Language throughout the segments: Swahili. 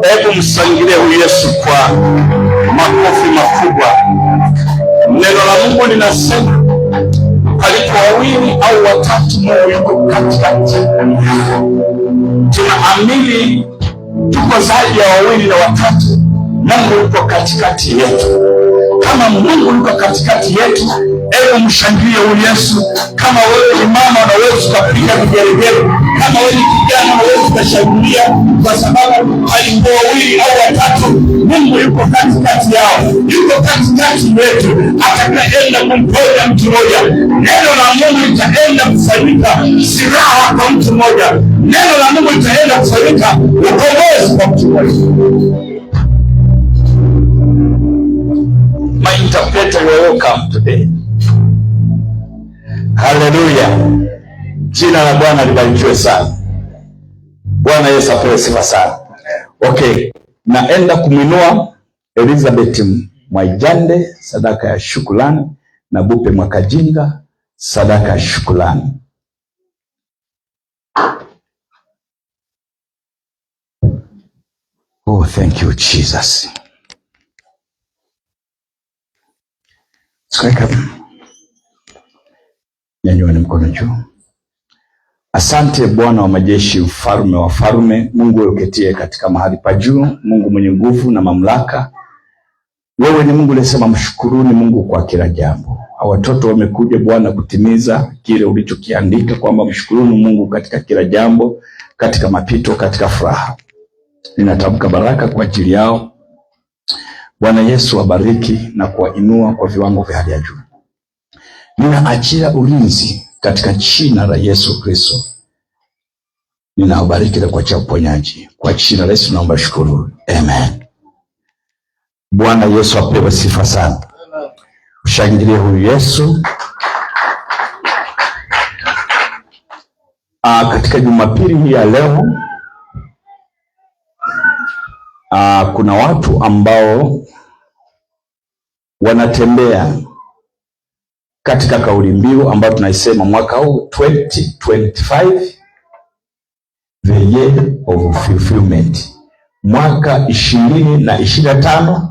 Hebu mshangilie huyu Yesu kwa makofi makubwa. Neno la Mungu linasema palipo wawili au watatu Mungu yuko katikati. Tunaamini tuko zaidi ya wawili na watatu. Mungu yuko katikati yetu. Kama Mungu yuko katikati yetu, hebu mshangilie huyu Yesu. Kama wewe ni mama unaweza kupiga vigelegele, kama wewe ni kijana unaweza kushangilia, kwa sababu palipo wawili au watatu Mungu yuko katikati yao. Yuko katikati yetu, atakayeenda kumponya mtu mmoja. Neno la Mungu litaenda kufanyika silaha kwa mtu mmoja. Neno la Mungu litaenda kufanyika ukombozi kwa mtu mmoja. My interpreter, you are welcome today. Hallelujah. Jina la Bwana libarikiwe sana. Bwana Yesu apewe sifa sana. Okay, naenda kumwinua Elizabeth Mwaijande, sadaka ya shukrani, na Bupe Mwakajinga, sadaka ya shukrani. Oh, thank you Jesus. Nyanyueni mkono juu. Asante Bwana wa majeshi, mfalme wa falme, Mungu uketie katika mahali pa juu, Mungu mwenye nguvu na mamlaka. Wewe ni Mungu uliyesema mshukuruni Mungu kwa kila jambo. Watoto wamekuja Bwana kutimiza kile ulichokiandika kwamba mshukuruni Mungu katika kila jambo, katika mapito, katika furaha. Ninatamka baraka kwa ajili yao. Bwana Yesu wabariki na kuwainua kwa viwango vya hali ya juu. Ninaachia ulinzi katika jina la Yesu Kristo. Ninawabariki na kuachia uponyaji kwa jina la Yesu, naomba shukuru. Amen. Bwana Yesu apewe sifa sana. Ushangilie huyu Yesu. Katika Jumapili hii ya leo kuna watu ambao wanatembea katika kauli mbiu ambayo tunaisema mwaka huu 2025 the year of fulfillment. Mwaka 2025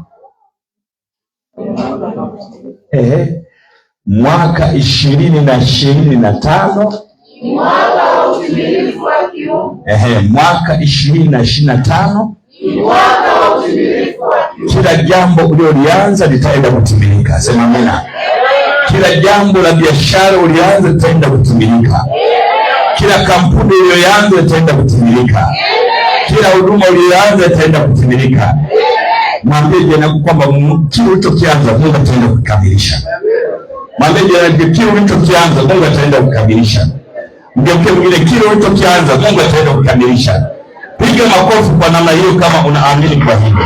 mwaka 2025 mwaka wa utimilifu wa kiungu. Mwaka 2025 mwaka wa utimilifu wa kiungu. Kila jambo uliolianza litaenda kutimilika. Sema amina. Kila jambo la biashara ulianza litaenda kutimilika. Kila kampuni uliyoanza itaenda kutimilika. Kila huduma uliyoanza itaenda kutimilika. Mwambie jirani kwamba kile ulichokianza Mungu ataenda kukamilisha. Mwambie jirani kile ulichokianza Mungu ataenda kukamilisha. Mgeuke mwingine, kile ulichokianza Mungu ataenda kukamilisha. Piga makofi kwa namna hiyo kama unaamini kwa hilo.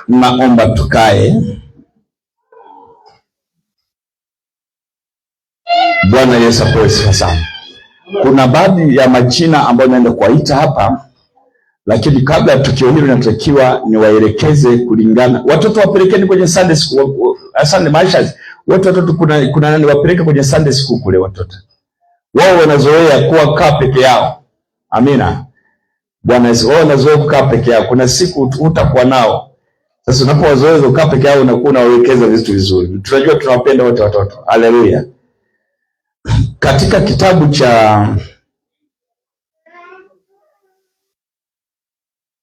Naomba tukae. Bwana Yesu apewe sifa sana. Kuna baadhi ya majina ambayo naenda kuwaita hapa, lakini kabla ya tukio hilo natakiwa niwaelekeze kulingana. Watoto wapelekeni kwenye Sunday school. Asante maisha. Watoto kuna nani wapeleke kwenye Sunday school kule watoto. Wao wanazoea kuwa kaa peke yao. Amina. Bwana Yesu, wao wanazoea kukaa peke yao. Kuna siku utakuwa nao. Sasa unapowazoea kukaa peke yao unakuwa unawekeza vitu vizuri. Tunajua tunawapenda wote watoto. Haleluya. Katika kitabu cha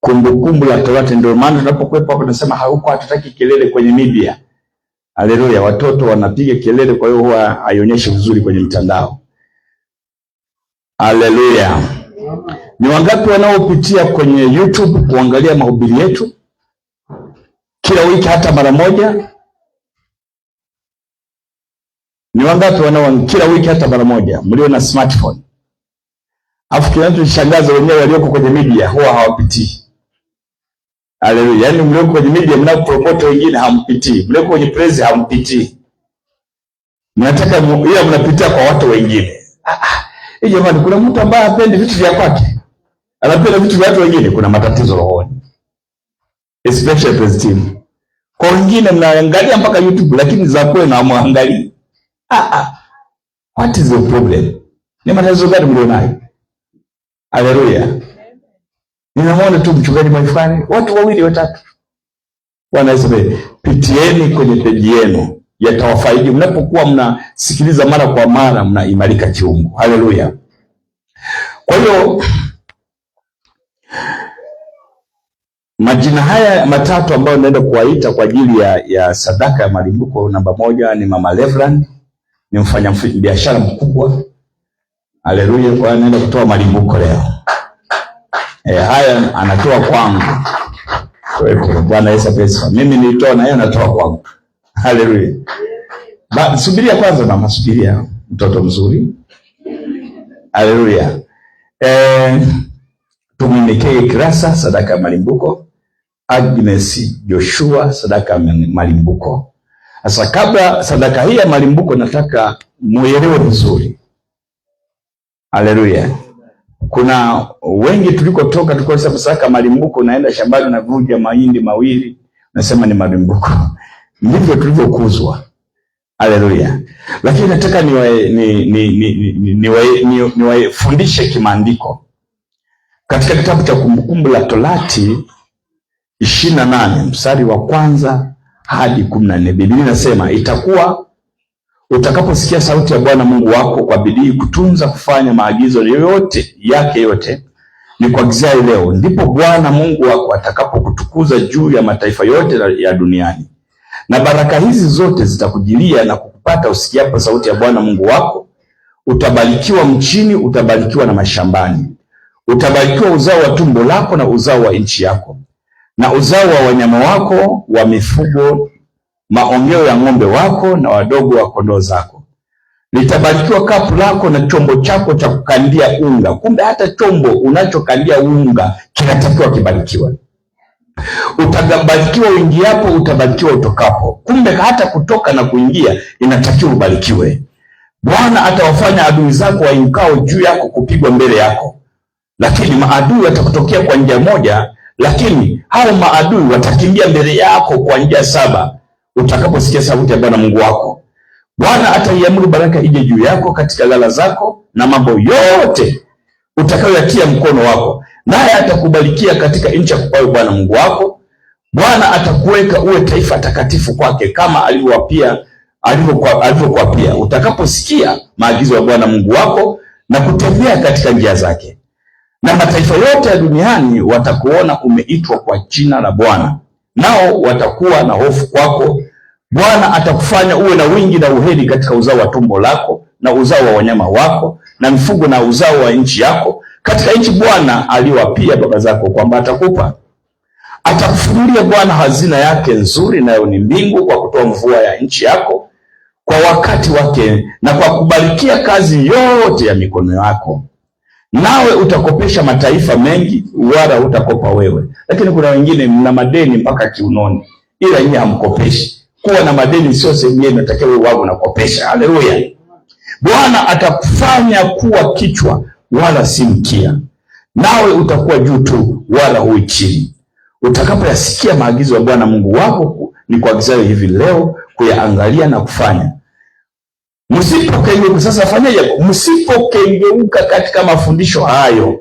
Kumbukumbu la Torati, ndio maana tunapokwepa hapo tunasema huko hatutaki kelele kwenye media. Haleluya, watoto wanapiga kelele, kwa hiyo huwa haionyeshi vizuri kwenye mtandao. Haleluya. Ni wangapi wanaopitia kwenye YouTube kuangalia mahubiri yetu kila wiki hata mara moja? Ni wangapi kila wiki hata mara moja mlio na smartphone? Afu kinachoshangaza wenyewe walioko kwenye media huwa hawapitii. Haleluya. Yaani mlioko kwenye media mnapromote wengine hampitii. Mlioko kwenye praise hampitii. Mnataka ila mnapitia kwa watu wengine. Jamani, kuna mtu ambaye hapendi vitu vya kwake. Anapenda vitu vya watu wengine, kuna matatizo rohoni. Especially praise team. Kwa wengine mnaangalia mpaka YouTube lakini za kwenu hamwangalii. What is the problem? Ni matatizo gani mlionayo? Haleluya. Ninamwona tu mchungaji mwifani, watu wawili watatu. Wanasema pitieni kwenye peji yenu, yatawafaidi. Mnapokuwa mnasikiliza mara kwa mara, mnaimarika kiungu. Haleluya. Kwa hiyo majina haya matatu ambayo naenda kuwaita kwa ajili ya sadaka ya malimbuko, namba 1 ni Mama Reverend, ni mfanya biashara mkubwa. Haleluya. Kwa hiyo naenda kutoa malimbuko leo. Haya anatoa kwangu. Bwana Yesu asifiwe. Mimi nilitoa na yeye anatoa kwangu. Haleluya. Subiria kwanza mama, subiria mtoto mzuri. Haleluya. Tumimekee Kirasa sadaka ya malimbuko. Agnes Joshua sadaka ya malimbuko. Sasa kabla sadaka hii ya malimbuko nataka muelewe vizuri. Haleluya. Kuna wengi tulikotoka tulikuwa tunasema sadaka malimbuko, naenda shambani na vuja mahindi mawili nasema ni malimbuko. Ndivyo tulivyokuzwa. Haleluya. Lakini nataka niwafundishe kimaandiko. Katika kitabu cha Kumbukumbu la Torati 28 mstari wa 1 hadi 14, Biblia inasema, itakuwa utakaposikia sauti ya Bwana Mungu wako kwa bidii kutunza kufanya maagizo yote yake yote nikuagizayo leo, ndipo Bwana Mungu wako atakapokutukuza juu ya mataifa yote ya duniani. Na baraka hizi zote zitakujilia na kukupata usikiapo sauti ya Bwana Mungu wako. Utabarikiwa mchini, utabarikiwa na mashambani. Utabarikiwa uzao wa tumbo lako na uzao wa nchi yako, na uzao wa wanyama wako wa mifugo, maongeo ya ng'ombe wako na wadogo wa kondoo zako. Litabarikiwa kapu lako na chombo chako cha kukandia unga. Kumbe hata chombo unachokandia unga kinatakiwa kibarikiwe. Utabarikiwa uingiapo, utabarikiwa utokapo. Kumbe hata kutoka na kuingia inatakiwa ubarikiwe. Bwana atawafanya adui zako wainkao juu yako kupigwa mbele yako. Lakini maadui watakutokea kwa njia moja, lakini hao maadui watakimbia mbele yako kwa njia 7 utakaposikia sauti ya Bwana Mungu wako. Bwana ataiamuru baraka ije juu yako katika ghala zako na mambo yote utakayoyatia mkono wako, naye atakubarikia katika nchi akupayo Bwana Mungu wako. Bwana atakuweka uwe taifa takatifu kwake, kama alivyokuapia, utakaposikia maagizo ya Bwana Mungu wako na kutembea katika njia zake. Na mataifa yote ya duniani watakuona umeitwa kwa jina la Bwana, nao watakuwa na hofu kwako. Bwana atakufanya uwe na wingi na uheri katika uzao wa tumbo lako na uzao wa wanyama wako na mifugo na uzao wa nchi yako, katika nchi Bwana aliyoapia baba zako kwamba atakupa. Atakufunulia Bwana hazina yake nzuri, nayo ni mbingu, kwa kutoa mvua ya nchi yako kwa wakati wake, na kwa kubarikia kazi yote ya mikono yako. Nawe utakopesha mataifa mengi, wala hutakopa wewe. Lakini kuna wengine mna madeni mpaka kiunoni, ila nyinyi hamkopeshi. Kuwa na madeni sio sehemu yenu, natakiwa wewe wao unakopesha. Haleluya. Bwana atakufanya kuwa kichwa wala si mkia, nawe utakuwa juu tu wala hui chini. Utakapoyasikia maagizo ya Bwana Mungu wako ni kuagizayo hivi leo, kuyaangalia na kufanya. Msipokengeuka. Sasa fanyaje? Msipokengeuka katika mafundisho hayo,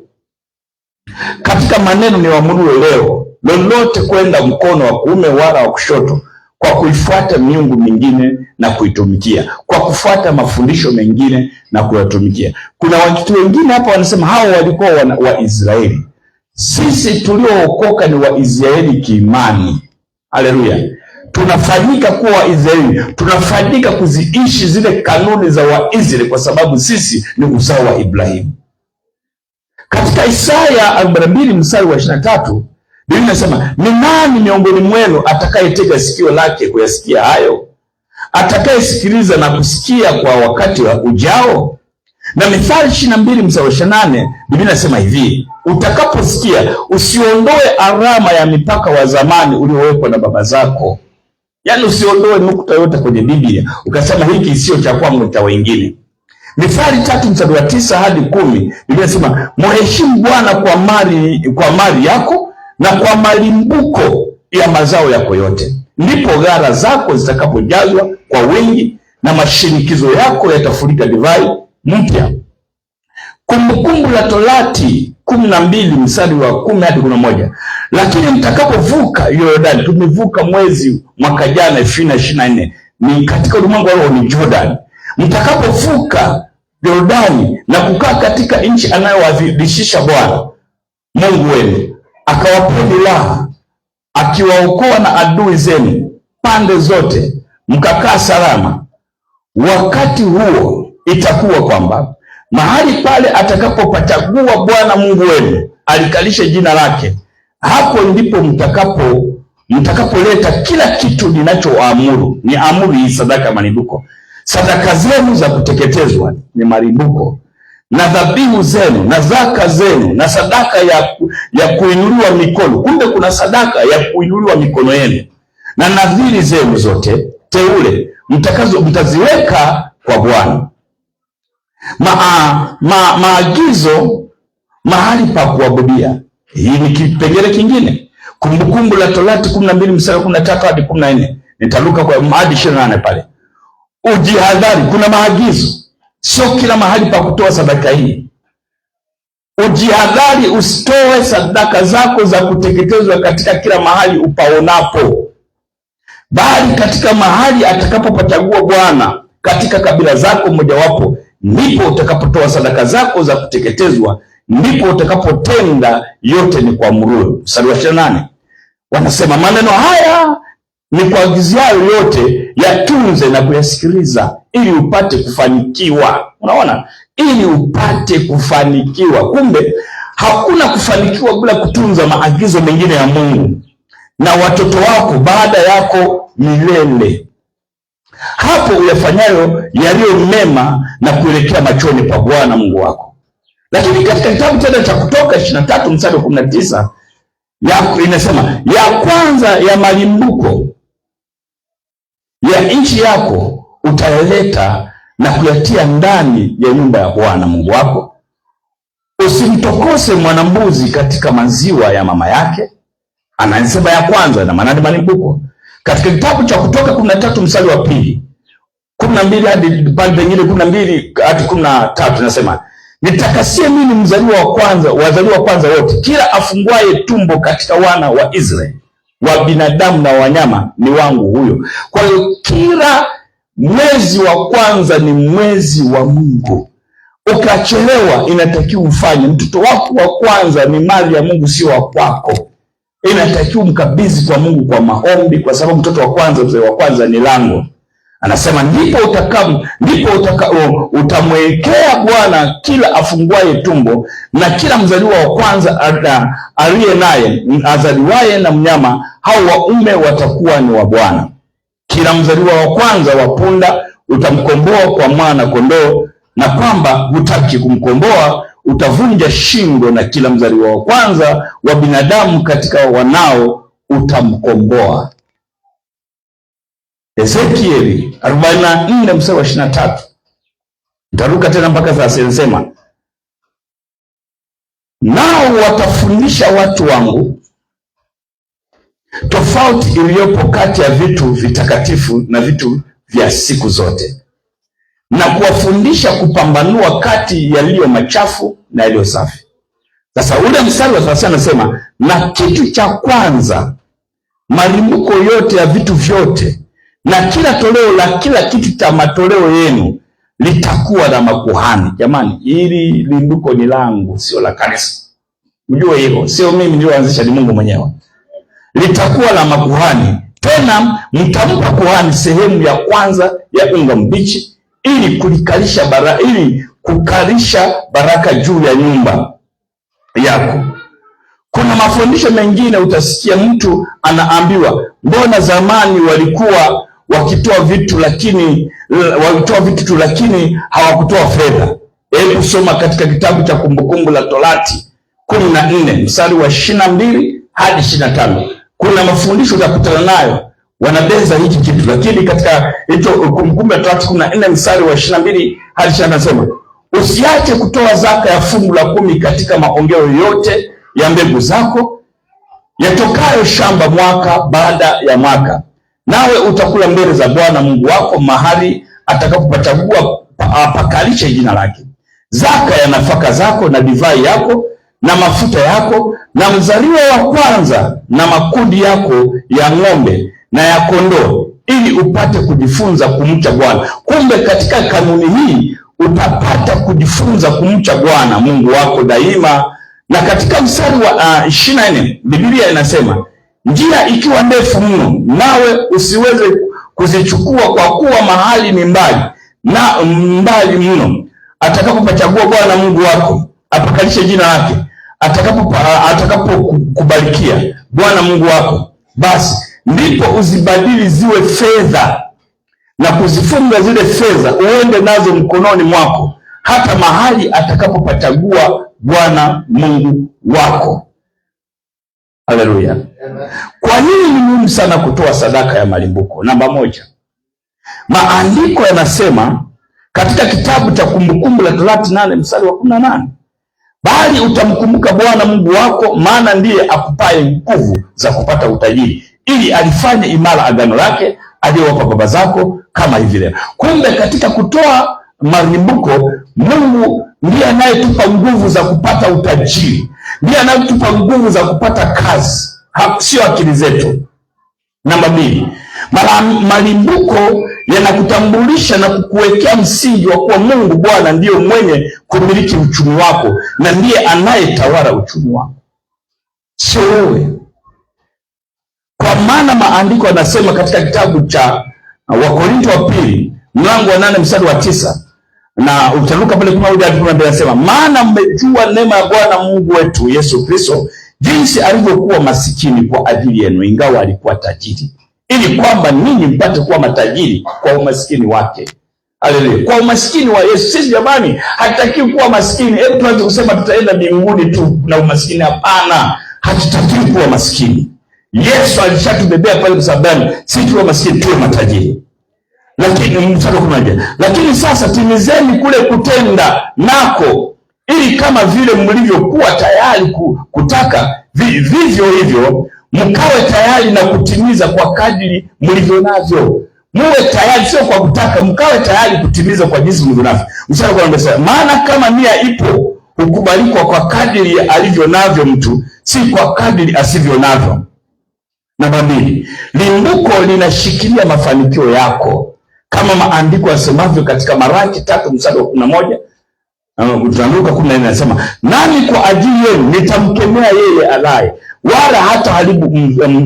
katika maneno niwaamuru leo, lolote kwenda mkono wa kuume wala wa kushoto, kwa kuifuata miungu mingine na kuitumikia, kwa kufuata mafundisho mengine na kuyatumikia. Kuna watu wengine hapa wanasema hao walikuwa wa Israeli. Sisi tuliookoka ni wa Israeli kiimani. Haleluya. Tunafanyika kuwa Waisraeli, tunafanyika kuziishi zile kanuni za Waisraeli kwa sababu sisi ni uzao wa Ibrahimu. Katika Isaya 42 mstari wa 23, Biblia inasema, ni nani miongoni mwenu atakayetega sikio lake kuyasikia hayo? Atakayesikiliza na kusikia kwa wakati wa ujao? Na Mithali 22 mstari wa 28, Biblia inasema hivi, utakaposikia usiondoe alama ya mipaka wa zamani uliowekwa na baba zako. Yaani usiondoe nukta yote kwenye Biblia ukasema hiki sio cha kwangu, cha wengine. Mithali 3 mstari wa 9 hadi 10, Biblia inasema, mheshimu Bwana kwa mali yako na kwa malimbuko ya mazao yako yote, ndipo ghala zako zitakapojazwa kwa wingi na mashinikizo yako yatafurika divai mpya. Kumbukumbu la Torati 12 mstari wa 10 hadi 11. Lakini mtakapovuka Yordani, tumevuka mwezi mwaka jana 2024, ni katika ulimwengu wa roho ni Jordan. Mtakapovuka Yordani na kukaa katika nchi anayowadhibitisha Bwana Mungu wenu, akawapeni raha, akiwaokoa na adui zenu pande zote, mkakaa salama. Wakati huo itakuwa kwamba mahali pale atakapopachagua Bwana Mungu wenu alikalishe jina lake, hapo ndipo mtakapoleta kila kitu ninachoamuru. Ni amuru hii sadaka malimbuko. Sadaka zenu za kuteketezwa ni malimbuko, na dhabihu zenu na zaka zenu na sadaka ya kuinuliwa mikono. Kumbe kuna sadaka ya kuinuliwa mikono yenu, na nadhiri zenu zote teule mtaziweka kwa Bwana. Maagizo mahali pa kuabudia. Hii ni kipengele kingine. Kumbukumbu la Torati 12 mstari 13 hadi 14. Nitaruka kwa hadi 28 pale. Ujihadhari, kuna maagizo. Sio kila mahali pa kutoa sadaka hii. Ujihadhari usitoe sadaka zako za kuteketezwa katika kila mahali upaonapo, bali katika mahali atakapopachagua Bwana katika kabila zako mojawapo, ndipo utakapotoa sadaka zako za kuteketezwa, ndipo utakapotenda yote ni kuamuruwe. Mstari wa 28 wanasema, maneno haya ni kuagiziayo yote, yatunze na kuyasikiliza, ili upate kufanikiwa. Unaona, ili upate kufanikiwa. Kumbe hakuna kufanikiwa bila kutunza maagizo mengine ya Mungu na watoto wako baada yako milele. Hapo uyafanyayo yaliyo mema na kuelekea machoni pa Bwana Mungu wako. Lakini katika kitabu tena cha Kutoka 23 mstari wa 19 inasema, ya kwanza ya malimbuko ya nchi yako utayaleta na kuyatia ndani ya nyumba ya Bwana Mungu wako. Usimtokose mwanambuzi katika maziwa ya mama yake. Anasema ya kwanza na maana malimbuko. Katika kitabu cha Kutoka 13 mstari wa 2, 12 hadi pale pengine 12 hadi 13 nasema, nitakasie mimi mzaliwa wa kwanza, wazaliwa wa kwanza wote, kila afungwaye tumbo katika wana wa Israeli, wa binadamu na wanyama ni wangu huyo. Kwa hiyo kila mwezi wa kwanza ni mwezi wa Mungu. Ukachelewa inatakiwa ufanye. Mtoto wako wa kwanza ni mali ya Mungu, sio wa kwako. Inatakiwa mkabidhi kwa Mungu kwa maombi, kwa sababu mtoto wa kwanza, mzee wa kwanza ni lango. Anasema ndipo utamwekea Bwana kila afungwaye tumbo na kila mzaliwa wa kwanza aliye naye azaliwaye na mnyama, hao waume watakuwa ni wa Bwana. Kila mzaliwa wa kwanza wa punda utamkomboa kwa mwana kondoo, na kwamba hutaki kumkomboa utavunja shingo, na kila mzaliwa wa kwanza wa binadamu katika wanao utamkomboa. Ezekieli 44 mstari wa 23. Nitaruka tena mpaka sasa, inasema, nao watafundisha watu wangu tofauti iliyopo kati ya vitu vitakatifu na vitu vya siku zote, na kuwafundisha kupambanua kati yaliyo machafu na yaliyo safi. Sasa ule mstari wa 30 anasema, na kitu cha kwanza malimbuko yote ya vitu vyote na kila toleo la kila kitu cha matoleo yenu litakuwa la makuhani. Jamani, hili limbuko ni langu, sio la kanisa. Mjue hilo, sio mimi nilioanzisha, ni Mungu mwenyewe. Litakuwa la makuhani. Tena mtampa kuhani sehemu ya kwanza ya unga mbichi, ili kukalisha baraka juu ya nyumba yako. Kuna mafundisho mengine utasikia mtu anaambiwa, mbona zamani walikuwa wakitoa vitu tu lakini hawakutoa fedha. Hebu soma katika kitabu cha Kumbukumbu la Torati 14 mstari wa 22 hadi 25. Kuna mafundisho utakutana nayo, wanabeza hiki kitu, lakini katika hicho Kumbukumbu la Torati 14 mstari wa 22 hadi 25 nasema, usiache kutoa zaka ya fungu la 10 katika maongeo yote ya mbegu zako yatokayo shamba mwaka baada ya mwaka, nawe utakula mbele za Bwana Mungu wako mahali atakapopachagua pakalishe jina lake. Zaka ya nafaka zako na divai yako na mafuta yako na mzaliwa wa kwanza na makundi yako ya ng'ombe na ya kondoo, ili upate kujifunza kumcha Bwana. Kumbe katika kanuni hii utapata kujifunza kumcha Bwana Mungu wako daima. Na katika mstari wa 24 Biblia inasema, njia ikiwa ndefu mno nawe usiweze kuzichukua, kwa kuwa mahali ni mbali mno, atakapopachagua Bwana Mungu wako apakalishe jina lake, atakapokubarikia Bwana Mungu wako, basi ndipo uzibadili ziwe fedha na kuzifunga zile fedha uende nazo mkononi mwako, hata mahali atakapopachagua Bwana Mungu wako. Haleluya. Kwa nini ni muhimu sana kutoa sadaka ya malimbuko? Namba 1, maandiko yanasema katika kitabu cha Kumbukumbu la Torati 8 mstari wa 18, bali utamkumbuka Bwana Mungu wako, maana ndiye akupaye nguvu za kupata utajiri, ili alifanye imara agano lake aliyowapa baba zako kama hivi leo. Kumbe katika kutoa malimbuko, Mungu ndiye anayetupa nguvu za kupata utajiri, ndiye anayetupa nguvu za kupata kazi, sio akili zetu. Namba 2, malimbuko yanakutambulisha na kukuwekea msingi wa kuwa Mungu Bwana ndiyo mwenye kumiliki uchumi wako na ndiye anayetawala uchumi wako, sio wewe. Kwa maana maandiko yanasema katika kitabu cha Wakorintho wa pili mlango wa 8 mstari wa 9, na utaruka pale 11 anasema, maana mmejua neema ya Bwana Mungu wetu Yesu Kristo, jinsi alivyokuwa masikini kwa ajili yenu, ingawa alikuwa tajiri, ili kwamba ninyi mpate kuwa matajiri kwa umasikini wake. Haleluya. Kwa umasikini wa Yesu. Sisi jamani, hatutakiwi kuwa maskini. Hebu tuanze kusema tutaenda mbinguni tu na umasikini. Hapana, hatutakiwi kuwa maskini. Yesu alishatubebea pale msalabani, sisi tuwe maskini, tuwe matajiri. Lakini sasa timizeni kule kutenda nako, ili kama vile mlivyokuwa tayari kutaka, vivyo hivyo mkawe tayari na kutimiza kwa kadiri mlivyo navyo. Muwe tayari, sio kwa kutaka, mkawe tayari kutimiza kwa jinsi Mungu navyo. Mstari wa 4, maana kama nia ipo, hukubalikwa kwa kadiri alivyo navyo mtu, si kwa kadiri asivyo navyo. Namba 2, limbuko linashikilia mafanikio yako, kama maandiko yasemavyo katika Malaki 3 mstari wa 11. Luka 14 anasema, nani kwa ajili yenu nitamkemea yeye alaye, wala hata haribu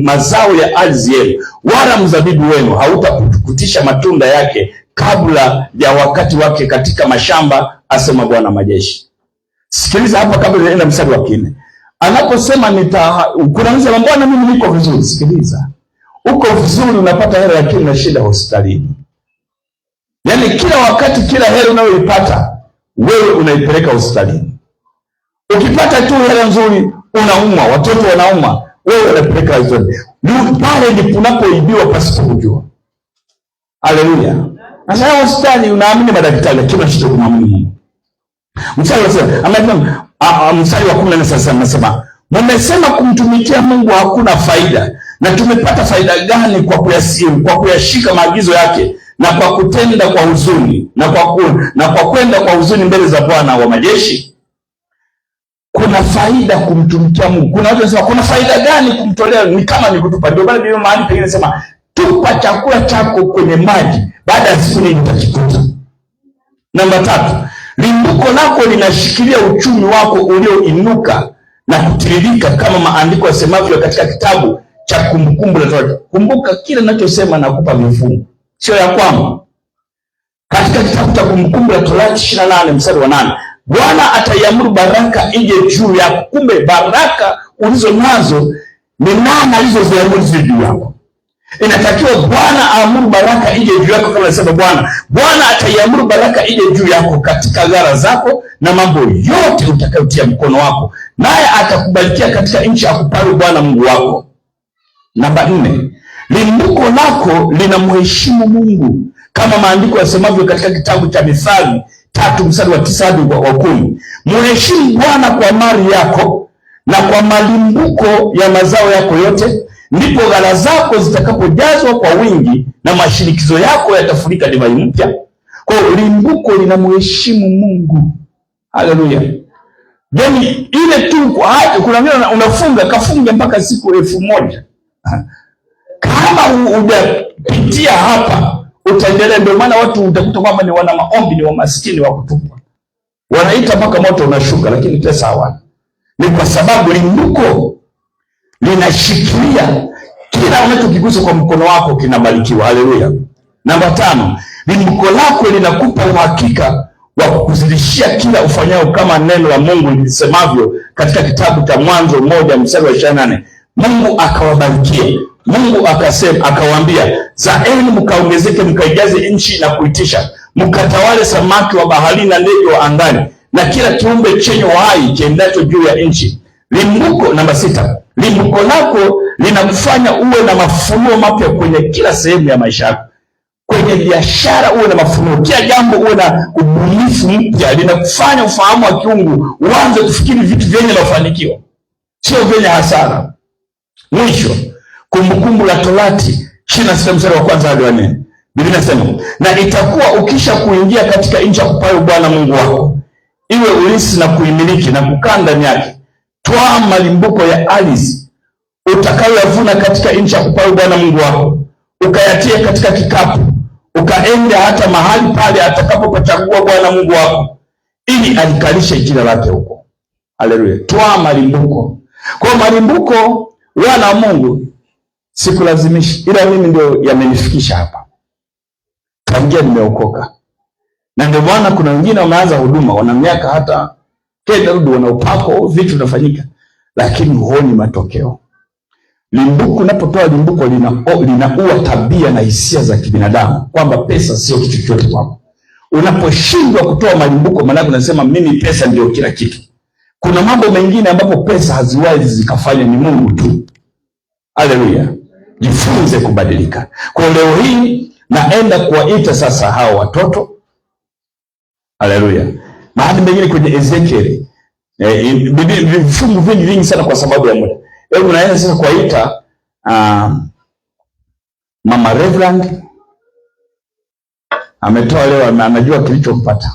mazao ya ardhi yenu, wala mzabibu wenu hautakutisha matunda yake kabla ya wakati wake katika mashamba, asema Bwana majeshi. Sikiliza hapa kabla nienda mstari wa 4. Anaposema kuna mtu anamwambia Bwana mimi niko vizuri. Sikiliza. Uko vizuri, unapata hela, lakini una shida hospitalini. Yaani kila wakati kila hela unayoipata wewe unaipeleka hospitalini. Ukipata tu hela nzuri unaumwa, watoto wanaumwa, wewe unapeleka hospitalini. Pale ndipo unapoibiwa pasipo kujua. Haleluya. Sasa hospitali unaamini madaktari, lakini unashindwa kumwamini Mungu. Mstari wa 10 sasa anasema, mmesema kumtumikia Mungu hakuna faida, na tumepata faida gani kwa kuyashika maagizo yake na kwa kutenda kwa huzuni na kwa kwenda kwa huzuni mbele za Bwana wa majeshi? Kuna faida kumtumikia Mungu. Kuna watu wanasema kuna faida gani kumtolea? Ni kama ni kutupa. Ndio maana Biblia mahali pengine inasema tupa chakula chako kwenye maji, baada ya siku nyingi utakikuta. Namba 3, limbuko lako linashikilia uchumi wako ulioinuka na kutiririka, kama maandiko yasemavyo katika kitabu cha Kumbukumbu la Torati. Kumbuka kile ninachosema, nakupa mifumo, sio ya kwangu. Katika kitabu cha Kumbukumbu la Torati 28 mstari wa 8, Bwana ataiamuru baraka ije juu yako. Kumbe baraka ulizo nazo ni nani alizoziamuru juu yako? Inatakiwa Bwana aamuru baraka ije juu yako, kama anasema Bwana ataiamuru baraka ije juu yako katika ghala zako na mambo yote utakayotia mkono wako, naye atakubarikia katika nchi akupayo Bwana Mungu wako. Namba 4, limbuko lako linamheshimu Mungu, kama maandiko yasemavyo katika kitabu cha Mithali 3 mstari wa 9 hadi wa 10. Mheshimu Bwana kwa mali yako na kwa malimbuko ya mazao yako yote, ndipo ghala zako zitakapojazwa kwa wingi na mashinikizo yako yatafurika divai mpya. Kwa limbuko linamheshimu Mungu. Haleluya. Yaani ile tu kuna wengine unafunga kafunga mpaka siku 1000. Kama hujapitia hapa utaendelea. Ndio maana watu utakuta kwamba ni wana maombi, ni wa maskini wa kutupwa, wanaita mpaka moto unashuka, lakini pesa hawana. Ni kwa sababu limbuko linashikilia kila unachokigusa kwa mkono wako kinabarikiwa. Haleluya. Namba 5, limbuko lako linakupa uhakika wa kukuzidishia kila ufanyao, kama neno la Mungu lisemavyo katika kitabu cha Mwanzo 1 mstari wa 28. Mungu akawabarikia. Mungu akasema, akawaambia, zaeni mkaongezeke, mkaijaze nchi na kuitisha, mkatawale samaki wa baharini na ndege wa angani na kila kiumbe chenye uhai kiendacho juu ya nchi. Limbuko. Namba 6, limbuko lako linakufanya uwe na mafunuo mapya kwenye kila sehemu ya maisha yako. Kwenye biashara uwe na mafunuo, kila jambo uwe na ubunifu mpya. Linakufanya ufahamu wa kiungu, uanze kufikiri vitu vyenye mafanikio, sio vyenye hasara. Mwisho, Kumbukumbu la Torati 26 mstari wa 1 hadi wa 4. Biblia inasema, na itakuwa ukisha kuingia katika nchi akupayo Bwana Mungu wako, iwe ulisi na kuimiliki na kukaa ndani yake, twaa malimbuko ya ardhi utakayoyavuna katika nchi akupayo Bwana Mungu wako, ukayatie katika kikapu, ukaende hata mahali pale atakapopachagua Bwana Mungu wako, ili alikalishe jina lake huko. Haleluya. Twaa malimbuko. Kwa malimbuko, wana wa Mungu, sikulazimishi, ila mimi ndio yamenifikisha hapa. Tangia nimeokoka. Na ndio maana kuna wengine wameanza huduma, wana miaka hata kenda rudi, wana upako, vitu vinafanyika, lakini huoni matokeo. Limbuko, unapotoa limbuko linaua tabia na hisia za kibinadamu, kwamba pesa sio kitu chochote kwako. Unaposhindwa kutoa malimbuko, maana unasema mimi pesa ndio kila kitu. Kuna mambo mengine ambapo pesa haziwezi zikafanya, ni Mungu tu. Haleluya. Jifunze kubadilika. Kwa leo hii naenda kuwaita sasa hao watoto. Haleluya. Mahali mengine kwenye Ezekiel, vifungu vingi sana kwa sababu ya muda. Hebu naenda sasa kuwaita Mama Reverend Ametoa leo, anajua kilichompata.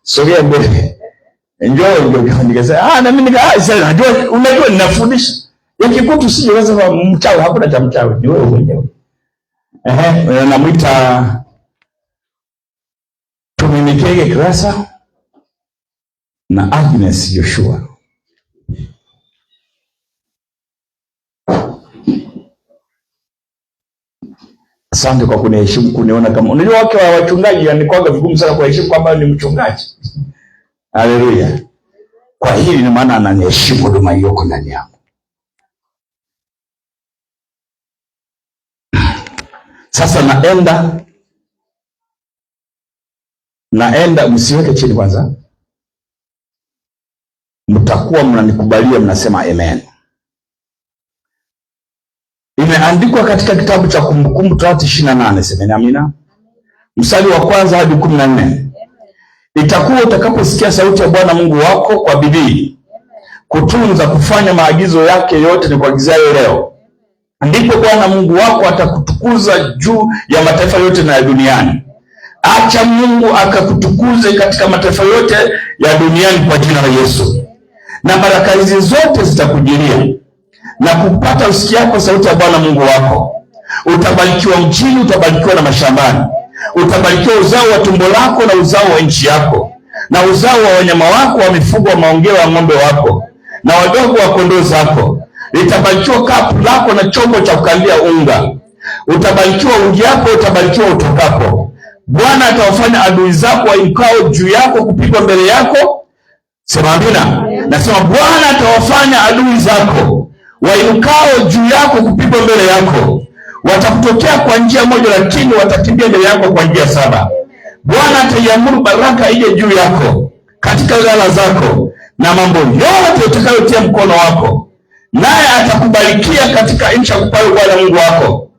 Sogea mbele. Njoo nikasema na mimi sasa najua, unajua ninafundisha. Yakikutu sije sasa mchawi, hakuna cha mchawi, ni wewe mwenyewe. Namuita Tuminikege Krasa na Agnes Joshua. Asante kwa kuniheshimu, kuniona kama unajua wake wa wachungaji ni kwanga vigumu sana kuheshimu kwamba ni mchungaji. Haleluya. Kwa hili ni maana ananiheshimu huduma hiyo ndani yangu. Sasa naenda msiweke chini kwanza. Mtakuwa mnanikubalia, mnasema amen. Imeandikwa katika kitabu cha Kumbukumbu Torati 28, semeni amina. Mstari wa 1 hadi 14. Itakuwa utakaposikia sauti ya Bwana Mungu wako kwa bidii, kutunza kufanya maagizo yake yote ni kuagizayo leo, ndipo Bwana Mungu wako atakutukuza juu ya mataifa yote na ya duniani. Acha Mungu akakutukuze katika mataifa yote ya duniani kwa jina la Yesu. Na baraka hizi zote zitakujilia na kupata usikiapo sauti ya Bwana Mungu wako. Utabarikiwa mjini, utabarikiwa na mashambani. Utabarikiwa uzao wa tumbo lako na uzao wa nchi yako, na uzao wa wanyama wako wa mifugo wa maongeo wa ng'ombe wako, na wadogo wa kondoo zako. Litabarikiwa kapu lako na chombo cha kukandia unga. Utabarikiwa uingiapo, utabarikiwa utokapo. Bwana atawafanya adui zako wainukao juu yako kupigwa mbele yako. Sema amina. Nasema Bwana atawafanya adui zako wainukao juu yako kupigwa mbele yako. Watakutokea kwa njia moja, lakini watakimbia mbele yako kwa njia 7. Bwana ataiamuru baraka ije juu yako katika ghala zako na mambo yote utakayotia mkono wako. Naye atakubarikia katika nchi akupayo Bwana Mungu wako.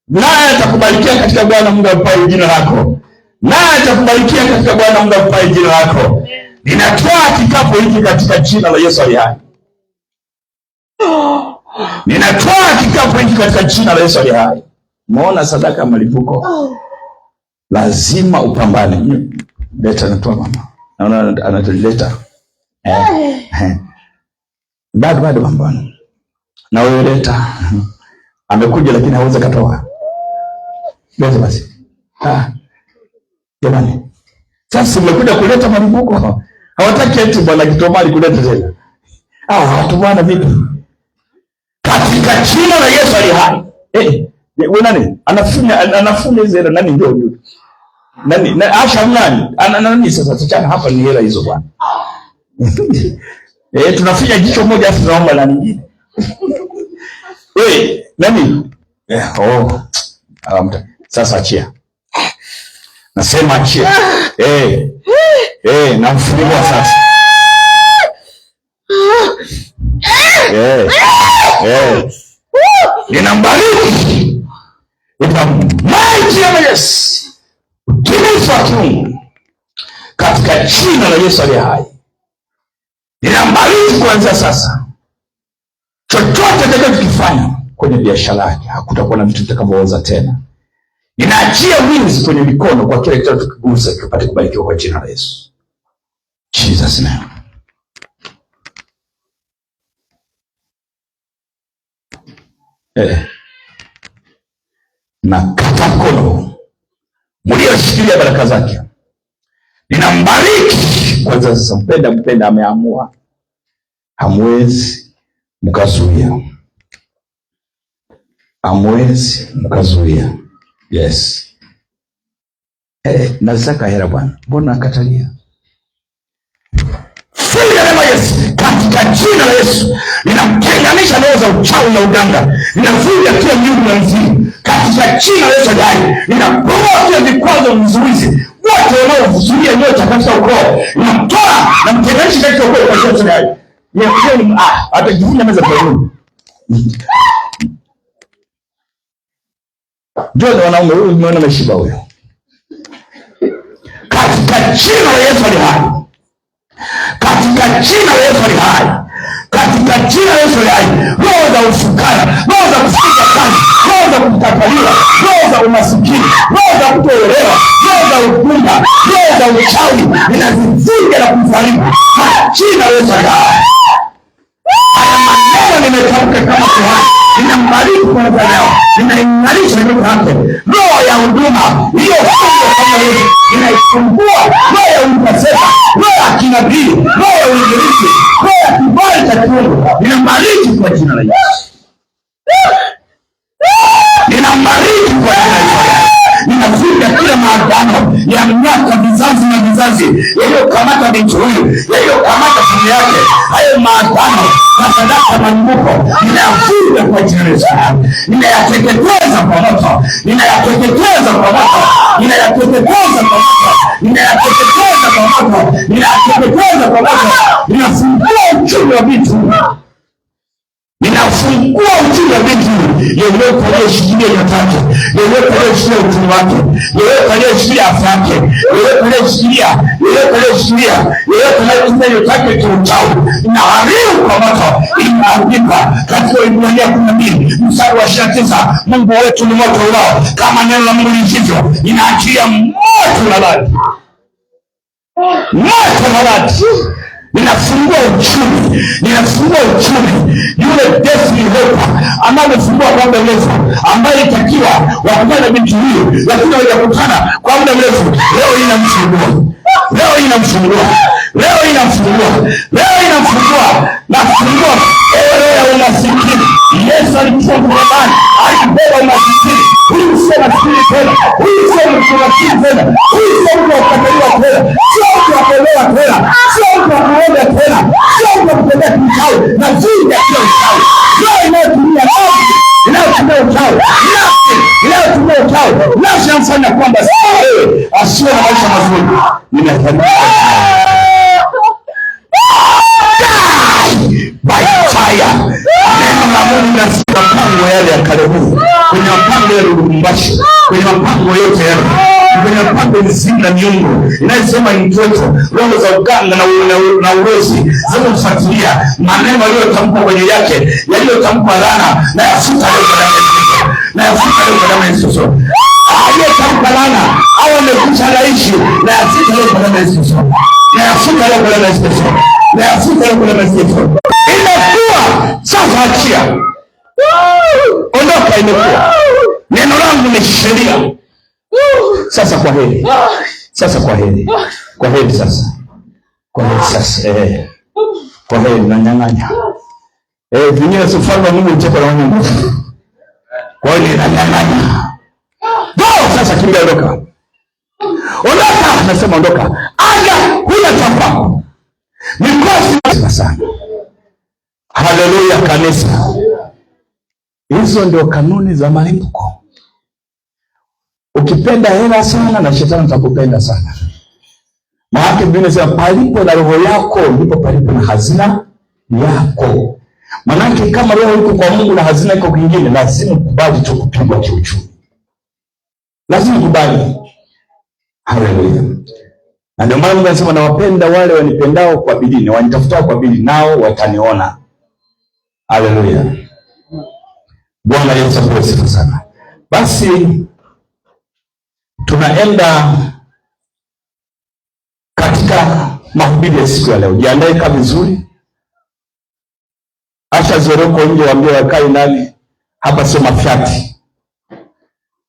Naye atakubarikia katika Bwana Mungu akupayo jina lako. Naye atakubarikia katika Bwana Mungu akupayo jina lako. Ninatoa kikapu hiki katika jina la Yesu aliye hai. Ninatoa kikapu hiki katika jina la Yesu aliye hai. Muona sadaka malipuko. Lazima upambane. Leta natoa mama. Naona anatuleta. Bado pambana. Na wewe leta. Amekuja lakini hawezi katoa. Leta basi. Jamani. Sasa mmekuja kuleta malipuko. Hawataki eti Bwana Kitomali kuleta tena. Watu bwana vipi? Katika jina la Yesu aliye hai. Wewe nani? Anafunya zile nani ndio. Nani? Na Asha nani sasa tuchana hapa ni hela hizo bwana. Tunafinya jicho moja afu tunaomba na nyingine. Nani? Sasa achia. Nasema achia. Namfunua sasa. Ninambariki. Yes. Utukufu wa Mungu katika jina la Yesu aliye hai. Ninambariki kuanzia sasa. Chochote atakachokifanya kwenye biashara yake hakutakuwa na vitu vitakavyoweza tena. Ninaachia winzi kwenye mikono kwa kile kitu tukigusa tupate kubarikiwa kwa jina la Yesu. Jesus name. Na kata mkono mlioshikilia baraka zake. Ninambariki kwanza sasa. Mpenda ameamua. Hamwezi mkazuia. Yes. Nataka hela bwana. Mbona akatalia? Yesu, katika jina la Yesu, ninamtenganisha roho za uchawi na uganga. Ninavuja kila miungu na mzimu katika jina la Yesu ndani. Ninapoa kila vikwazo mzuizi wote wanaovuzuia nyota katika ukoo. Ninatoa na mtenganisha katika ukoo kwa Yesu ndani. Atajivunia meza kwa Mungu. Ndio wanaume huyu umeona ameshiba huyo. Katika jina la Yesu aliye hai. Katika jina la Yesu aliye hai. Katika jina la Yesu aliye hai. Roho za ufukara, roho za kufika kazi, roho roho za kukataliwa, roho za umasikini, roho za kutoelewa, roho za ukunga, roho za uchawi, ninazifunga na kuharibu kwa jina la Yesu. Haya maneno nimetamka kama kuhani, ninambariki kwa leo, ninaimarisha neno lake. Roho ya huduma hiyo kama hiyo inaifungua, roho ya umpasema, roho ya kinabii, roho ya uinjilisti, roho ya kibali cha kiungu, ninambariki kwa jina la Yesu. Ninambariki kwa jina la Yesu. Ninafunga kila maagano ya miaka vizazi na vizazi yaliyokamata binti huyu, yaliyokamata familia yake, hayo maagano na sadaka na mbuko, ninayafunga kwa jina la Yesu. Ninayateketeza kwa moto, ninayateketeza kwa moto, ninayateketeza kwa moto, ninayateketeza kwa moto, ninayateketeza kwa moto. Ninafungua uchumi wa binti huyu, ninafungua uchumi wa binti yeyote aliyeshikilia nyota yake, yeyote aliyeshikilia uchumi wake, yeyote aliyeshikilia afya yake, yeyote aliyeshikilia nyota yake kiuchawi, inaharibu kwa moto. Inaandikwa katika Ibrania 12 mstari wa 29, Mungu wetu ni moto ulao, kama neno la Mungu lilivyo, inaachilia moto na radi, moto na radi. Ninafungua uchumi, ninafungua uchumi. Yule destiny helper ambaye amefungua kwa muda mrefu, ambaye itakiwa wakutana na binti huyu, lakini hawajakutana kwa muda mrefu, leo inamfungua, leo inamfungua, leo inamfungua, leo inamfungua. Nafungua roho ya umasikini. Yesu alikuwa msalabani, alibeba umasikini. Huyu sio masikini tena, huyu sio mtumaini tena, huyu sio mtu wa kukataliwa tena, sio mtu wa kuolewa tena, sio mtu wa kuoga tena, sio mtu wa kutembea kiuchawi na vingi ya kila uchawi. Roho inayotumia nafsi, inayotumia uchawi, nafsi inayotumia uchawi, nafsi inamfanya kwamba wewe asiwe na maisha mazuri. Ninatamka by fire. Neno la Mungu linasema mapango yale ya Kalebu, kwenye mapango ya Lubumbashi, kwenye mapango yote yale, kwenye mapango mizimu na miungu inayosema mtoto, roho za uganga na urozi zinamfuatilia, maneno yaliyotamkwa kwenye yake, yaliyotamkwa laana, na yafuta leo kwa damu ya Yesu, na yafuta leo kwa damu ya Yesu. Aliyetamka laana au amekucha anaishi, na yafuta leo kwa damu ya Yesu, na yafuta leo kwa damu ya Yesu, na yafuta leo kwa damu ya Yesu. Imekuwa sasa, achia, ondoka. Imekuwa neno langu ni sheria. Sasa kwa heri, sasa kwa heri, kwa heri sasa, kwa heri sasa, kwa heri. Nanyang'anya vingine, sifalme Mungu ucheka na Mungu, kwa hiyo nanyang'anya. Sasa kimbia, ondoka, ondoka, nasema ondoka. Aga huna chapa mikosi sana. Haleluya kanisa. Hizo ndio kanuni za malimbuko. Ukipenda hela sana na shetani atakupenda sana. Maana Biblia inasema palipo na roho yako ndipo palipo na hazina yako. Maana kama roho iko kwa Mungu na hazina iko kwingine, lazima ukubali tu kupigwa kiuchumi. Lazima ukubali. Haleluya. Na ndio maana Mungu anasema nawapenda wale wanipendao kwa bidii, na wanitafutao kwa bidii nao wataniona. Haleluya. Bwana Yesu asifiwe sana. Basi tunaenda katika mahubiri ya siku ya leo. Jiandae kama vizuri. Acha zoroko nje, waambie wakae ndani. Hapa sio mafiati.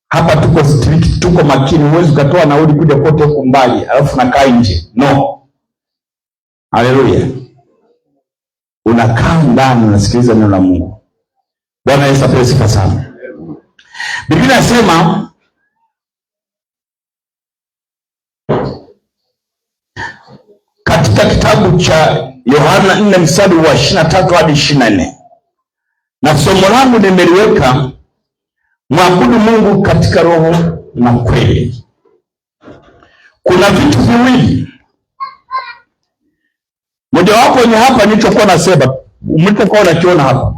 Hapa tuko strict, tuko makini. Huwezi ukatoa nauli kuja kote huko mbali alafu nakaa nje. No. Haleluya. Unakaa ndani unasikiliza neno la Mungu. Bwana Yesu asifiwe sana. Biblia inasema katika kitabu cha Yohana 4 mstari wa 23 hadi 24. Na somo langu nimeliweka mwabudu Mungu katika roho na kweli. Kuna vitu viwili. Mojawapo ni hapa nilichokuwa nasema, mlipokuwa unakiona hapa.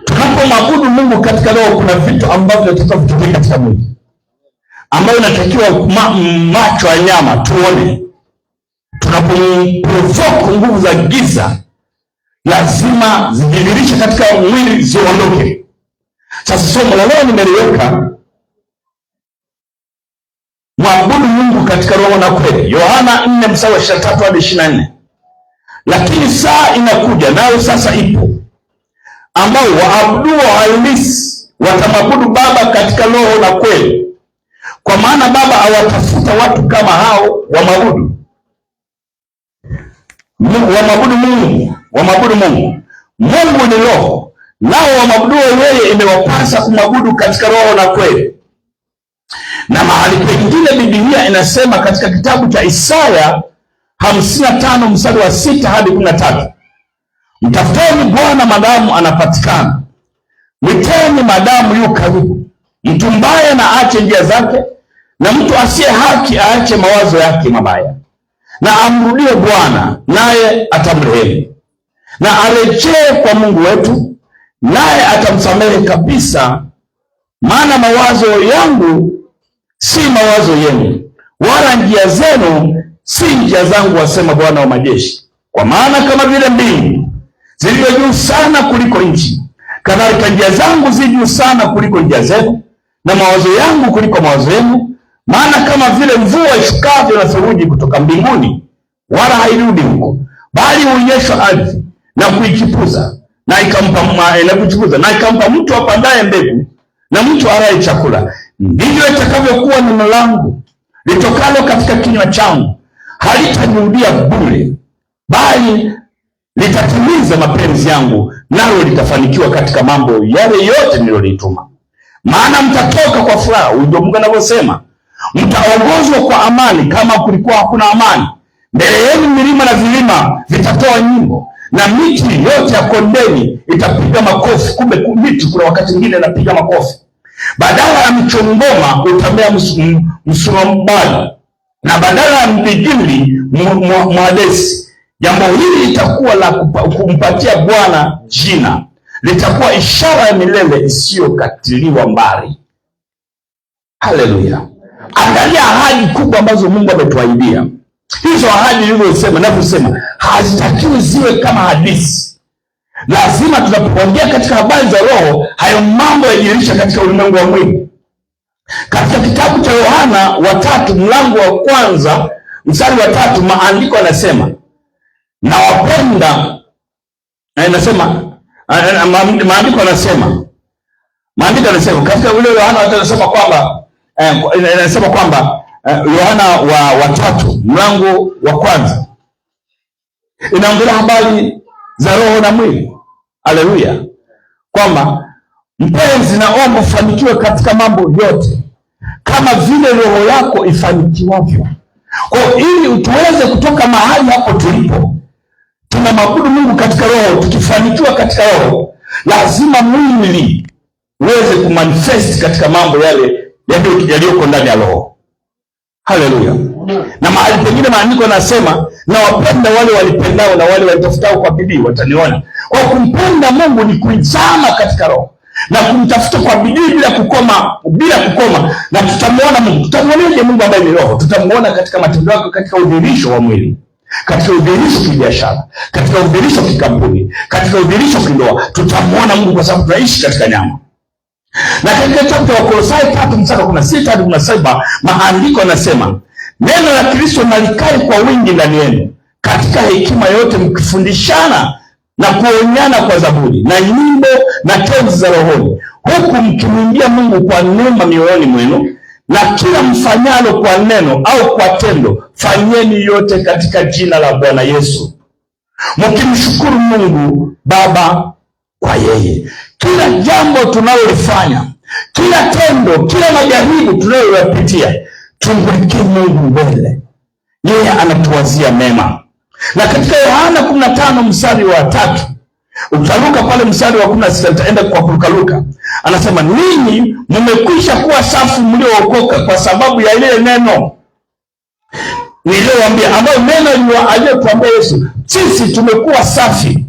Tunapomwabudu Mungu katika roho, kuna vitu ambavyo tunataka vitokee katika mwili, ambayo inatakiwa macho ya nyama tuone. Tunapoprovoke nguvu za giza, lazima zijidhihirishe katika mwili, ziondoke. Sasa somo la leo nimeliweka mwabudu Mungu katika roho na kweli, Yohana 4:23 hadi 24. Lakini saa inakuja, nayo sasa ipo, ambao waabuduo halisi watamwabudu Baba katika roho na kweli, kwa maana Baba awatafuta watu kama hao wamwabudu Mungu. Mungu ni roho, nao wamwabuduo yeye imewapasa kumwabudu katika roho na kweli. Na mahali pengine Biblia inasema katika kitabu cha Isaya 55:6 hadi 13, mtafuteni Bwana madamu anapatikana, mwiteni madamu yu karibu. Mtu mbaya na aache njia zake, na mtu asiye haki aache mawazo yake mabaya, na amrudie Bwana naye atamrehemu, na arejee kwa Mungu wetu naye atamsamehe kabisa. Maana mawazo yangu si mawazo yenu, wala njia zenu si njia zangu, wasema Bwana wa majeshi. Kwa maana kama vile mbingu zilivyo juu sana kuliko nchi, kadhalika njia zangu zi juu sana kuliko njia zenu, na mawazo yangu kuliko mawazo yenu. Maana kama vile mvua ishukavyo na theluji kutoka mbinguni, wala hairudi huko, bali huinyesha ardhi na kuichipuza, na ikampa mtu apandaye mbegu na mtu alaye chakula, ndivyo itakavyokuwa neno langu litokalo katika kinywa changu. Halitajirudia bure, bali litatimiza mapenzi yangu, nalo litafanikiwa katika mambo yale yote niliyolituma. Maana mtatoka kwa furaha, ndio Mungu anavyosema, mtaongozwa kwa amani kama kulikuwa hakuna amani. Mbele yenu milima na vilima vitatoa nyimbo, na miti yote ya kondeni itapiga makofi. Kumbe miti kuna wakati mwingine inapiga makofi. Badala ya michongoma utamea msurumbani, na badala ya mbigili mwadesi. Jambo hili litakuwa la kumpatia Bwana jina, litakuwa ishara ya milele isiyokatiliwa mbali. Haleluya! Angalia ahadi kubwa ambazo Mungu ametuahidia. Hizo ahadi ninavyosema hazitakiwi ziwe kama hadithi. Lazima tunapoongea katika habari za roho, hayo mambo yajirisha katika ulimwengu wa mwili. Katika kitabu cha Yohana 3 mlango wa 1 mstari wa 3, maandiko yanasema nawapenda, maandiko yanasema katika ule Yohana anasema kwamba Yohana wa 3 mlango wa 1 inaongelea habari za roho na mwili. Haleluya! Kwamba mpenzi, naomba ufanikiwe katika mambo yote kama vile roho yako ifanikiwavyo. Kwa ili tuweze kutoka mahali hapo tulipo, tunamwabudu Mungu katika roho, tukifanikiwa katika roho, lazima mwili uweze kumanifest katika mambo yale yaliyoko ndani ya roho. Haleluya! Na mahali pengine maandiko yanasema nawapenda wale walipendao, na wale walitafutao kwa bidii wataniona. Kwa kumpenda Mungu ni kuizama katika roho na kumtafuta kwa bidii bila kukoma. Na tutamuona Mungu. Tutamuonaje Mungu ambaye ni roho? Tutamuona katika matendo yake, katika udhihirisho wa mwili, katika udhihirisho kibiashara, katika udhihirisho kikampuni, katika udhihirisho kindoa. Tutamuona Mungu kwa sababu tunaishi katika nyama. Na katika kitabu cha Wakolosai 3:16 hadi 17 maandiko yanasema neno la Kristo nalikae kwa wingi ndani yenu, katika hekima yote mkifundishana na kuonyana kwa zaburi na nyimbo na tenzi za rohoni, huku mkimwimbia Mungu kwa neema mioyoni mwenu. Na kila mfanyalo kwa neno au kwa tendo, fanyeni yote katika jina la Bwana Yesu, mkimshukuru Mungu Baba kwa yeye. Kila jambo tunalolifanya, kila tendo, kila majaribu tunaloyapitia, tumwekee Mungu mbele. Yeye anatuwazia mema. Na katika Yohana 15 mstari wa 3, utaruka pale mstari wa 16, utaenda kwa kurukaruka. Anasema ninyi mmekwisha kuwa safi mliookoka kwa sababu ya ile neno niliyowaambia, ambayo neno aliyotuambia Yesu. Sisi tumekuwa safi.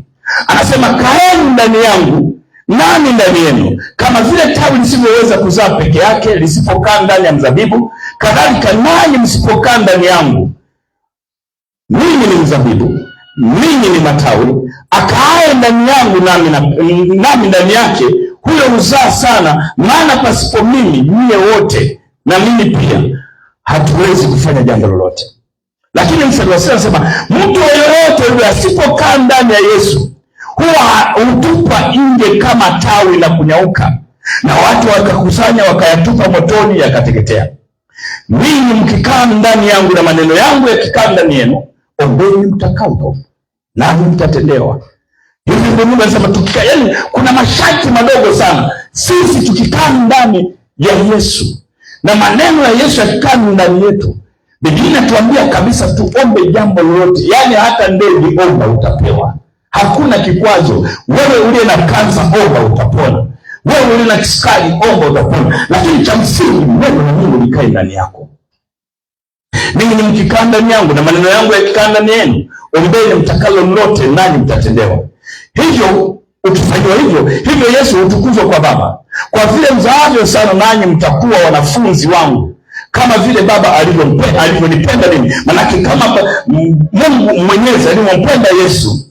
Anasema kaeni ndani yangu nami ndani yenu. Kama vile tawi lisivyoweza kuzaa peke yake lisipokaa ndani ya mzabibu, kadhalika nanyi msipokaa ndani yangu. Mimi ni mzabibu, ninyi ni matawi. Akaaye ndani yangu nami ndani yake, huyo huzaa sana, maana pasipo mimi nyie wote na mimi pia hatuwezi kufanya jambo lolote. Lakini mstari wa 6 anasema mtu yeyote yule asipokaa ndani ya Yesu huwa hutupa nje kama tawi la kunyauka, na watu wakakusanya wakayatupa motoni yakateketea. Ninyi mkikaa ndani yangu na maneno yangu yakikaa ndani yenu, ombeni mtakalo nami mtatendewa. Hivi ndio Mungu anasema tukikaa, yani kuna masharti madogo sana. Sisi tukikaa ndani ya Yesu na maneno ya Yesu yakikaa ndani yetu, Biblia inatuambia kabisa tuombe jambo lolote, yani hata ndege omba utapewa. Hakuna kikwazo. Wewe uliye na kansa omba utapona. Wewe uliye na kisukari omba utapona. Lakini cha msingi neno la Mungu likae ndani yako. Ninyi mkikaa ndani yangu na maneno yangu yakikaa ndani yenu, ombeni mtakalo lolote nanyi mtatendewa. Hivyo ukifanywa hivyo Yesu hutukuzwa kwa Baba. Kwa vile mzaavyo sana nanyi mtakuwa wanafunzi wangu, kama vile Baba alivyonipenda mimi. Manake kama Mungu Mwenyezi alivyompenda Yesu,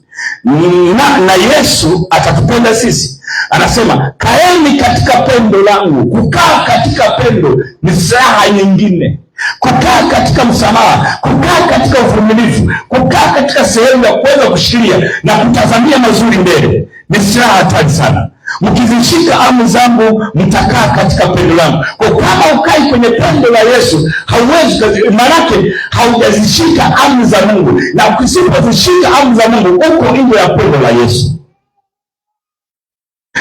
na Yesu atatupenda sisi. Anasema kaeni katika pendo langu. Kukaa katika pendo ni silaha nyingine. Kukaa katika msamaha, kukaa katika uvumilivu, kukaa katika sehemu ya kuweza kushikilia na kutazamia mazuri mbele ni silaha hatari sana. Mkizishika amri zangu mtakaa katika pendo langu. Kwa kama ukai kwenye pendo la Yesu, hauwezi, manake haujazishika amri za Mungu, na ukisipozishika amri za Mungu uko nje ya pendo la Yesu.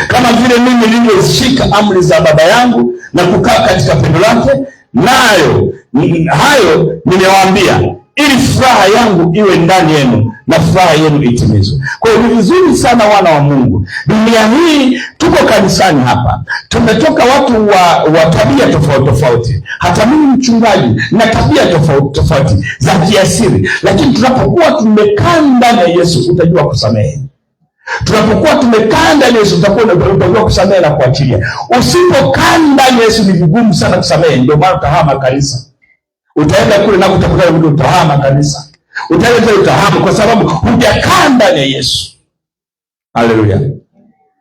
Kama vile mimi nilivyozishika amri za Baba yangu na kukaa katika pendo lake, nayo hayo nimewaambia, ili furaha yangu iwe ndani yenu na furaha yenu itimizwe. Kwa hiyo ni vizuri sana wana wa Mungu. Dunia hii tuko kanisani hapa, tumetoka watu wa tabia tofauti tofauti. Hata mimi mchungaji na tabia tofauti tofauti za kiasiri, lakini tunapokuwa tumekaa ndani ya Yesu utajua kusamehe. Tunapokuwa tumekaa ndani ya Yesu utajua kusamehe na kuachilia. Usipokaa ndani ya Yesu ni vigumu sana kusamehe. Ndio maana utahama kanisa. Utaenda kule na kutafuta mtu, utahama kanisa. Utaenda utahama kwa sababu hujakaa ndani ya Yesu. Haleluya.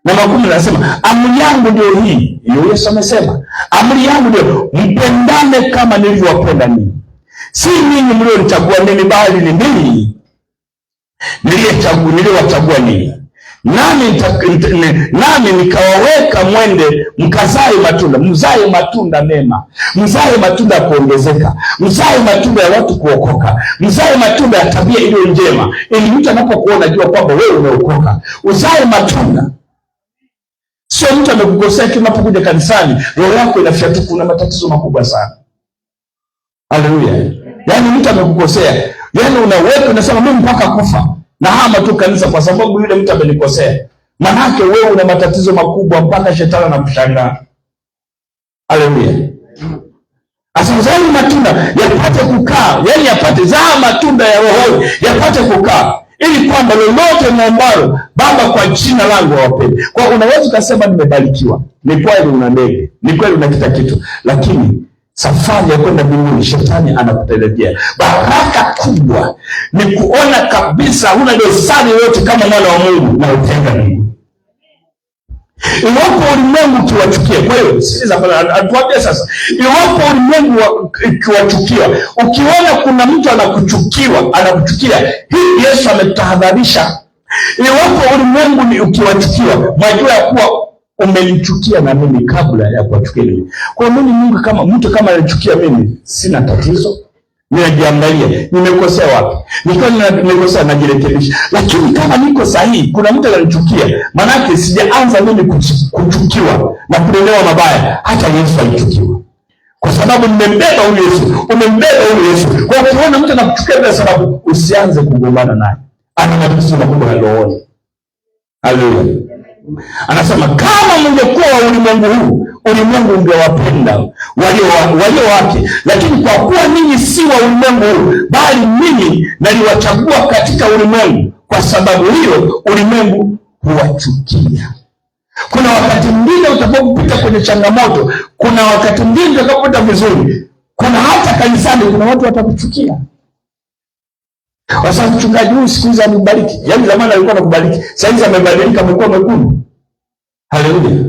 Na Mungu anasema amri yangu ndio hii. Hiyo Yesu amesema, amri yangu ndio mpendane kama nilivyowapenda ninyi. Si ninyi mlionichagua mimi, bali ni mimi niliyewachagua ninyi. Nami nikawaweka mwende mkazae matunda, mzae matunda mema, mzae matunda ya kuongezeka, mzae matunda ya watu kuokoka, mzae matunda ya tabia iliyo njema, ili mtu anapokuona jua kwamba wewe umeokoka. Uzae matunda. Sio mtu amekukosea kinapokuja kanisani roho yako inafyatuka, kuna matatizo makubwa sana. Haleluya. Yaani mtu amekukosea, yaani unaweka unasema mimi mpaka kufa na hama tu kanisa kwa sababu yule mtu amenikosea. Manake wewe una matatizo makubwa mpaka shetani anakushangaa. Haleluya. Asante matunda yapate kukaa, yani yapate zaa matunda ya roho yapate kukaa, ili kwamba lolote muombalo Baba kwa jina langu awapende. Kwa unaweza kusema nimebarikiwa. Ni kweli una ndege, ni kweli una kila kitu, lakini safari ya kwenda mbinguni shetani anakutelezea. Baraka kubwa ni kuona kabisa huna dosari yote kama mwana wa Mungu na utaenda mbinguni. Iwapo ulimwengu ukiwachukia, kwa hiyo sikiliza atuambie sasa, iwapo ulimwengu ukiwachukia, ukiona kuna mtu anakuchukia, hii Yesu ametahadharisha. Iwapo ulimwengu ni ukiwachukia, mwajua ya kuwa umenichukia na mimi kabla ya kuwachukia mimi. Kwa mimi Mungu kama mtu kama anachukia mimi, sina tatizo. Ninajiangalia, nimekosea wapi? Nikiwa nimekosea najirekebisha. Lakini kama niko sahihi, kuna mtu ananichukia, manake sijaanza mimi kuchukiwa na kulelewa mabaya. Hata Yesu alichukiwa. Kwa sababu nimembeba huyu Yesu, umembeba huyu Yesu. Kwa hiyo unaona mtu anakuchukia bila sababu, usianze kugombana naye. Ana matatizo makubwa ya rohoni. Haleluya. Anasema kama mngekuwa wa ulimwengu huu, ulimwengu ungewapenda walio wake, lakini kwa kuwa ninyi si wa ulimwengu huu, bali ninyi naliwachagua katika ulimwengu, kwa sababu hiyo ulimwengu huwachukia. Kuna wakati mwingine utakapopita kwenye changamoto, kuna wakati mwingine utakapopita vizuri, kuna hata kanisani kuna watu watakuchukia. Wasa mchungaji huyu siku hizi amebariki. Yaani zamani alikuwa anakubariki, sasa hizi amebadilika, amekuwa mwekundu. Haleluya.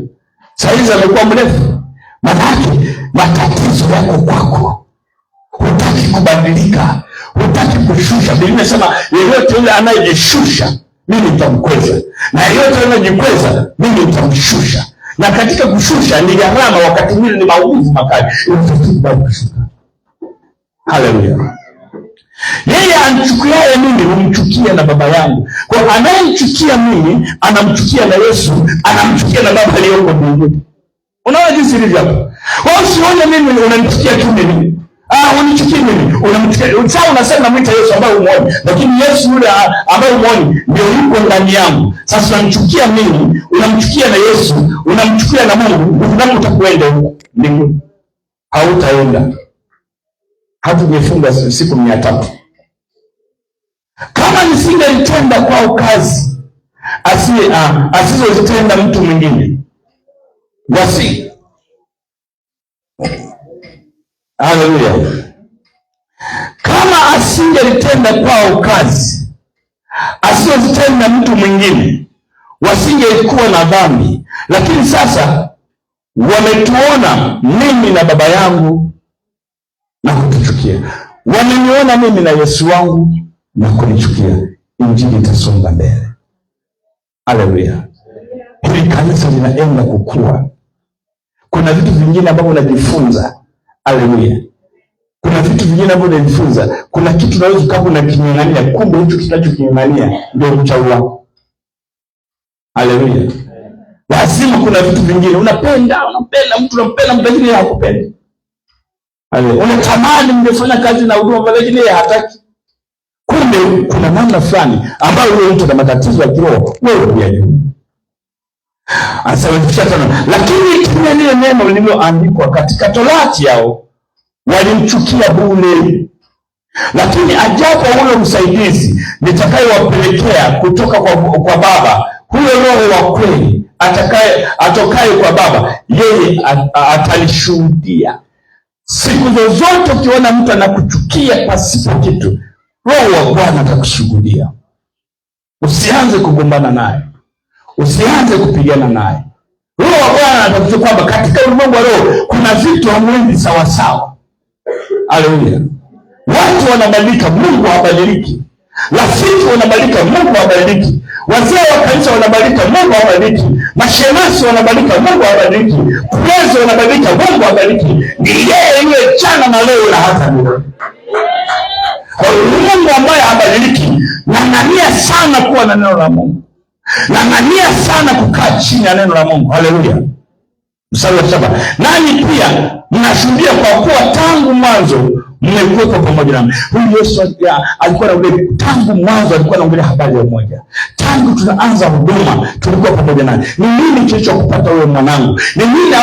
Saizi amekuwa mrefu. Manake matatizo yako kwako. Hutaki kubadilika, hutaki kushusha. Biblia inasema yeyote yule anayejishusha mimi nitamkweza, na yeyote anayejikweza mimi nitamshusha. Na katika kushusha ni gharama, wakati mwingine ni maumivu makali. Haleluya. Yeye anichukiaye mimi humchukia na Baba yangu. Kwa anayemchukia mimi anamchukia na Yesu, anamchukia na Baba aliyeko mbinguni. Unaona jinsi ilivyo hapo. Wewe usione mimi unanichukia tu mimi. Unichukie mimi, unamchukia. Sasa unasema namwita Yesu ambaye umuoni, lakini Yesu yule ambaye umuoni ndio yuko ndani yangu. Sasa unamchukia mimi, unamchukia na Yesu, unamchukia na Mungu. Ndipo utakwenda huko mbinguni. Hautaenda. Hata ungefunga siku 300. Kama nisingelitenda kwao kazi asizozitenda mtu mwingine. Wasi. Haleluya. Kama asingelitenda kwao kazi asizozitenda mtu mwingine, wasingelikuwa na dhambi. Lakini sasa wametuona mimi na Baba yangu na kutuchukia. Wameniona mimi na Yesu wangu na kunichukia. Injili itasonga mbele. Haleluya. Hili kanisa linaenda kukua. Kuna vitu vingine ambavyo unajifunza. Haleluya. Kuna vitu vingine ambavyo unajifunza. Kuna kitu unaweza kama unaking'ang'ania, kumbe hicho kinachoking'ang'ania ndio uchawi wako. Haleluya. Lazima kuna vitu vingine unapenda mtu lakini yeye hakupendi. Unatamani mngefanya kazi na huduma lakini yeye hataki. Kumbe kuna namna fulani ambayo wewe mtu ana matatizo ya kiroho, wewe unajua. Asawazisha tena. Lakini kimya lile neno lililoandikwa katika Torati yao walimchukia bure. Lakini ajapo ule msaidizi nitakayewapelekea kutoka kwa Baba, huyo Roho wa kweli atokaye kwa Baba, yeye atalishuhudia. Siku zozote ukiona mtu anakuchukia pasipo kitu, Roho wa Bwana atakushuhudia. Usianze kugombana naye. Usianze kupigana naye. Roho wa Bwana atakuja kwamba katika ulimwengu wa roho kuna vitu hamwendi sawa sawa. Haleluya. Watu wanabadilika, Mungu habadiliki. Rafiki wanabadilika, Mungu habadiliki. Wazee wa kanisa wanabadilika, Mungu habadiliki. Mashemasi wanabadilika, Mungu habadiliki. Prezo wanabadilika, Mungu habadiliki. Ni yeye yule jana na leo na hata milele. Kwa Mungu ambaye habadiliki, ng'ang'ania sana kuwa na neno la Mungu. Ng'ang'ania sana kukaa chini ya neno la Mungu. Haleluya. Mstari wa 7. Nani pia mnashuhudia kwa kuwa tangu mwanzo mmekuwa pamoja nami. Huyu Yesu alikuwa anaongea tangu mwanzo, alikuwa anaongea habari ya umoja. Tangu tunaanza huduma tulikuwa pamoja naye. Ni nini kilichokupata wewe mwanangu? Ni nini